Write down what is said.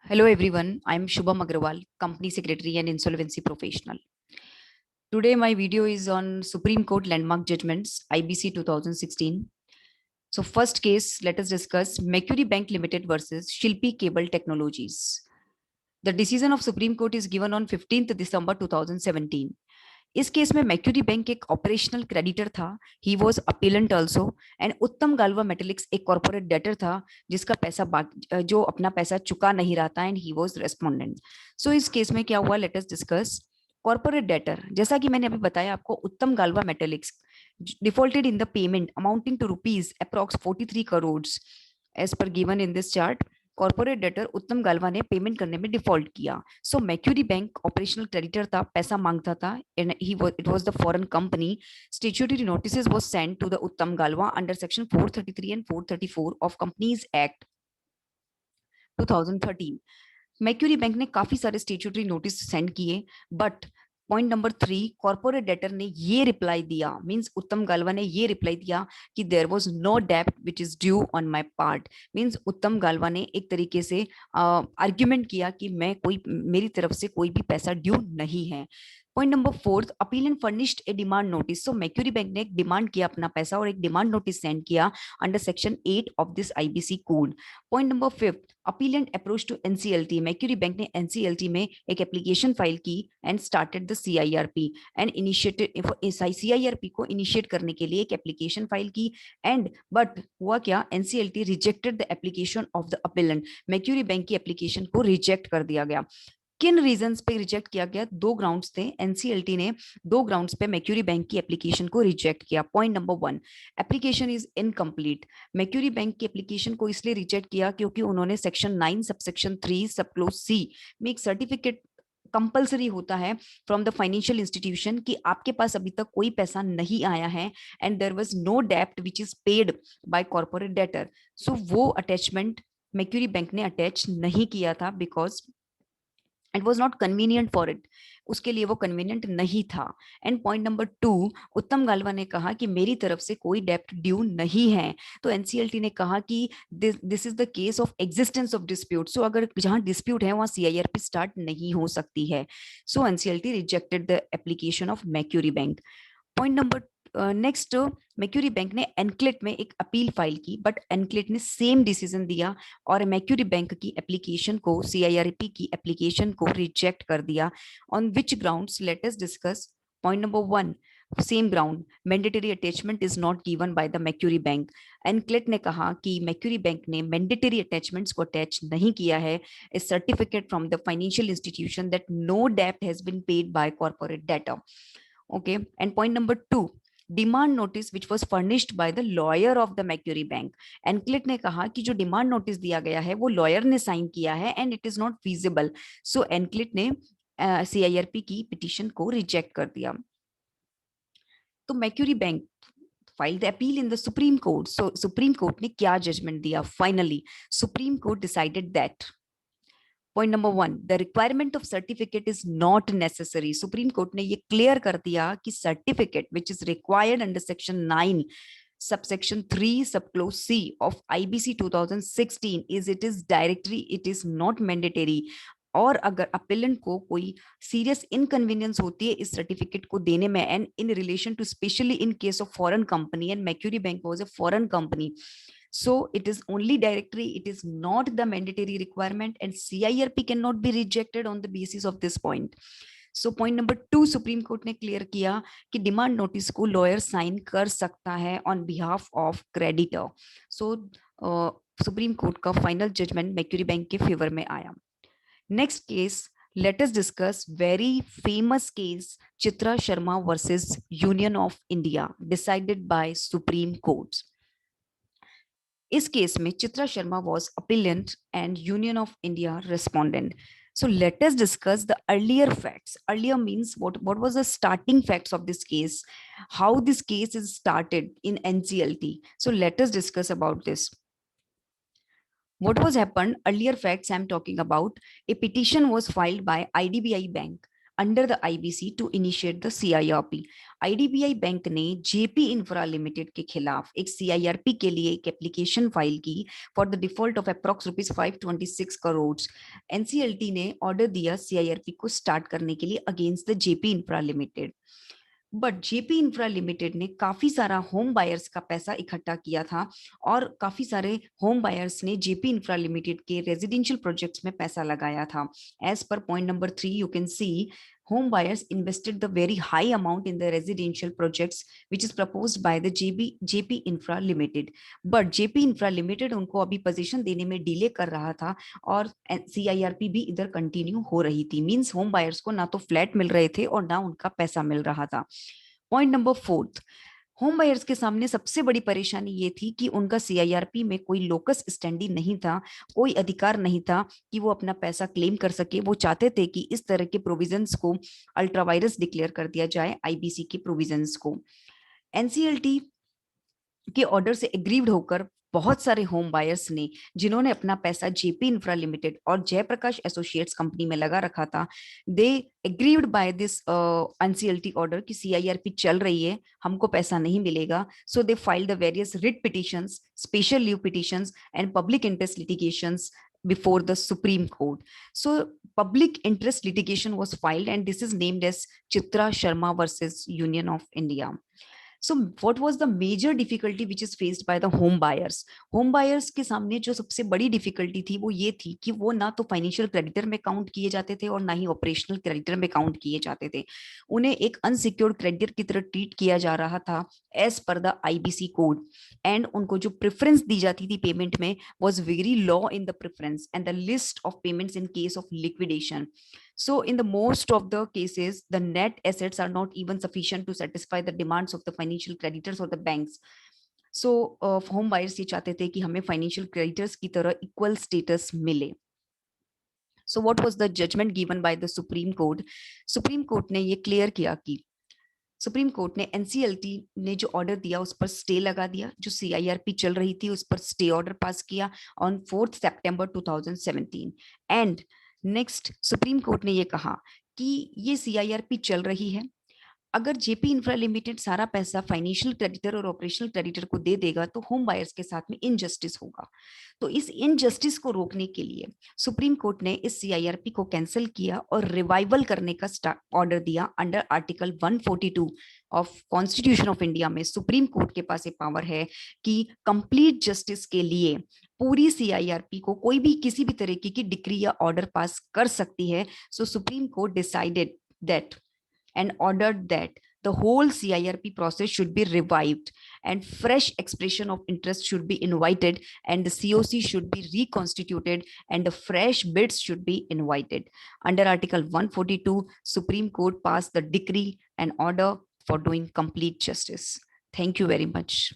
Hello everyone, I am Shubham Agrawal, Company Secretary and Insolvency Professional. Today my video is on Supreme Court Landmark Judgments, IBC 2016. So first case, let us discuss Mercury Bank Limited versus Shilpi Cable Technologies. The decision of Supreme Court is given on 15th December 2017. इस case में McQuarrie bank एक operational creditor था, he was appellate also, and उत्तम Galva metallics एक corporate debtor था जिसका पैसा जो अपना पैसा चुका नहीं रहा था, and he was respondent. So इस केस में क्या हुआ, let us discuss. Corporate debtor, जैसा कि मैंने अभी बताया आपको, Uttam Galva Metalics defaulted in the payment amounting to rupees approx 43 crore as per given in this chart. Corporate debtor Uttam Galva ने पेमेंट करने में डिफॉल्ट किया. So Macquarie bank operational creditor था, पैसा मांगता था, and it was the foreign company. Statutory notices was sent to the Uttam Galva under section 433 and 434 of companies act 2013. Macquarie bank ने काफी सारे स्टैट्यूटरी नोटिस सेंड किए, but point number 3, corporate debtor ने ये रिप्लाई दिया, मींस उत्तम गाल्वा ने ये रिप्लाई दिया कि देयर वाज नो डेब्ट which is due on my part. Means उत्तम गाल्वा ने एक तरीके से आर्ग्यूमेंट किया कि मेरी तरफ से कोई भी पैसा ड्यू नहीं है. Point number 4, appellant furnished a demand notice. So Macquarie bank ने एक डिमांड किया अपना पैसा और एक डिमांड नोटिस सेंड किया under section 8 of this IBC code. Point number 5, appellant approach to NCLT. Macquarie bank ने एनसीएलटी में एक एप्लीकेशन फाइल की and started the CIRP and initiated. CIRP को इनिशिएट करने के लिए एक एप्लीकेशन फाइल की, एंड बट हुआ क्या, NCLT rejected the application of the appellant. Macquarie bank की एप्लीकेशन को रिजेक्ट कर दिया गया. किन रीजंस पे रिजेक्ट किया गया? दो ग्राउंड्स थे. एनसीएलटी ने दो ग्राउंड्स पे मैक्यूरी बैंक की एप्लीकेशन को रिजेक्ट किया. Point number 1, application is incomplete. Macquarie bank की एप्लीकेशन को इसलिए रिजेक्ट किया क्योंकि उन्होंने सेक्शन 9 सबसेक्शन 3 सब क्लोज सी में एक सर्टिफिकेट कंपलसरी होता है फ्रॉम द फाइनेंशियल इंस्टीट्यूशन कि आपके पास अभी तक कोई पैसा नहीं आया है एंड देयर वाज नो डेब्ट which is paid by corporate debtor. So वो अटैचमेंट मैक्यूरी बैंक ने अटैच नहीं किया था because it was not convenient for it. उसके लिए वो कन्वीनियंट नहीं था. एंड पॉइंट नंबर 2, उत्तम गाल्वा ने कहा कि मेरी तरफ से कोई डेप्ट ड्यू नहीं है. तो एनसीएलटी ने कहा कि this is the case of existence of dispute. So अगर जहां डिस्प्यूट है वहां सीआईआरपी स्टार्ट नहीं हो सकती है. So NCLT rejected the application of Macquarie bank. Point number next, Macquarie bank ने एनक्लेट में एक अपील फाइल की, बट एनक्लेट ने सेम डिसीजन दिया और मैक्यूरी बैंक की एप्लीकेशन को, सीआईआरपी की एप्लीकेशन को रिजेक्ट कर दिया. On which grounds, let us discuss. Point number 1, same ground, mandatory attachment is not given by the Macquarie bank. NCLAT ने कहा कि मैक्यूरी बैंक ने मैंडेटरी अटैचमेंट्स को अटैच नहीं किया है. A certificate from the financial institution that no डेब्ट has been paid by corporate debtor. Okay, and point number 2, demand notice which was furnished by the lawyer of the Macquarie bank. NCLAT ने कहा कि जो demand notice दिया गया है वो lawyer ने साइन किया है and it is not feasible. So NCLAT ने सीआईआरपी की पिटीशन को रिजेक्ट कर दिया. तो Macquarie bank filed appeal in the Supreme Court. So Supreme Court ने क्या जजमेंट दिया? Finally, Supreme Court decided that point number 1, the requirement of certificate is not necessary. Supreme court ने ये क्लियर कर दिया कि certificate which is required under section 9 subsection 3 subclause C of IBC 2016 is it is directory, it is not mandatory. और अगर appellant को कोई serious inconvenience होती है इस सर्टिफिकेट को देने में, and in relation to specially in case of foreign company, and Macquarie bank was a foreign company, so it is only directory, it is not the mandatory requirement, and CIRP cannot be rejected on the basis of this point. So point number 2, supreme court ने clear किया कि demand notice को lawyer sign कर सकता है on behalf of creditor. So Supreme court का final judgement McQuarrie bank के favour में आया. Next case, let us discuss very famous case Chitra Sharma versus Union of India decided by Supreme Court. इस case में Chitra Sharma was appellant and Union of India respondent. So let us discuss the earlier facts. Earlier means what was the starting facts of this case, how this case is started in NCLT. So let us discuss about this. What was happened? Earlier facts I'm talking about. A petition was filed by IDBI Bank under the IBC to initiate the CIRP. IDBI bank ने JP Infra Limited के खिलाफ एक CIRP के लिए एक application file की for the default of approx ₹526 crore. NCLT ने order दिया CIRP को स्टार्ट करने के लिए against the JP Infra Limited. But JP Infra limited ने काफी सारा होम बायर्स का पैसा इकट्ठा किया था और काफी सारे होम बायर्स ने जेपी इंफ्रा लिमिटेड के रेजिडेंशियल प्रोजेक्ट्स में पैसा लगाया था. As per point number 3 you can see home buyers invested the very high amount in the residential projects which is proposed by the JP Infra Limited. But JP Infra Limited उनको अभी position देने में delay कर रहा था और CIRP भी इधर कंटिन्यू हो रही थी. मींस होम बायर्स को ना तो फ्लैट मिल रहे थे और ना उनका पैसा मिल रहा था. पॉइंट नंबर 4, होम बायर्स के सामने सबसे बड़ी परेशानी ये थी कि उनका CIRP में कोई लोकस स्टैंडी नहीं था, कोई अधिकार नहीं था कि वो अपना पैसा क्लेम कर सके. वो चाहते थे कि इस तरह के प्रोविजंस को अल्ट्रावायरस डिक्लेयर कर दिया जाए IBC के प्रोविजंस को. NCLT के ऑर्डर से एग्रीव्ड होकर बहुत सारे होम बायर्स ने जिन्होंने अपना पैसा जेपी इंफ्रा लिमिटेड और जयप्रकाश एसोसिएट्स कंपनी में लगा रखा था, they aggrieved by this NCLT order कि CIRP चल रही है, हमको पैसा नहीं मिलेगा. So they file the various writ petitions, special leave petitions and public interest litigations before the Supreme Court. So public interest litigation was filed and this is named as Chitra Sharma versus Union of India. So what was the major difficulty which is faced by the home buyers? Home buyers के सामने जो सबसे बड़ी difficulty थी वो ये थी कि वो ना तो financial creditor में काउंट किए जाते थे और ना ही operational creditor में काउंट किए जाते थे. उन्हें एक unsecured creditor की तरह ट्रीट किया जा रहा था as per the IBC code. And उनको जो प्रेफरेंस दी जाती थी पेमेंट में was very low in the preference and the list of payments in case of liquidation. So in the most of the cases, the net assets are not even sufficient to satisfy the demands of the financial creditors or the banks. So home buyers ये चाहते थे कि हमें financial creditors की तरह equal status मिले. So what was the judgment given by the Supreme Court? Supreme Court ने ये clear किया कि सुप्रीम कोर्ट ने NCLT ने जो ऑर्डर दिया उस पर स्टे लगा दिया. जो CIRP चल रही थी उस पर स्टे ऑर्डर पास किया on 4 September 2017. And next supreme court ने ये कहा कि ये CIRP चल रही है, अगर जेपी इंफ्रा लिमिटेड सारा पैसा फाइनेंशियल क्रेडिटर और ऑपरेशनल क्रेडिटर को दे देगा तो होम बायर्स के साथ में इनजस्टिस होगा. तो इस इनजस्टिस को रोकने के लिए सुप्रीम कोर्ट ने इस CIRP को कैंसिल किया और रिवाइवल करने का ऑर्डर दिया under article 142 of constitution of India में. सुप्रीम कोर्ट के पास ये पावर है कि कंप्लीट जस्टिस के लिए पूरी CIRP को कोई भी किसी भी तरीके की डिक्री या ऑर्डर पास कर सकती है. So Supreme Court decided that and ordered that the whole CIRP process should be revived and fresh expression of interest should be invited and the COC should be reconstituted and the fresh bids should be invited. Under Article 142, Supreme Court passed the decree and order for doing complete justice. Thank you very much.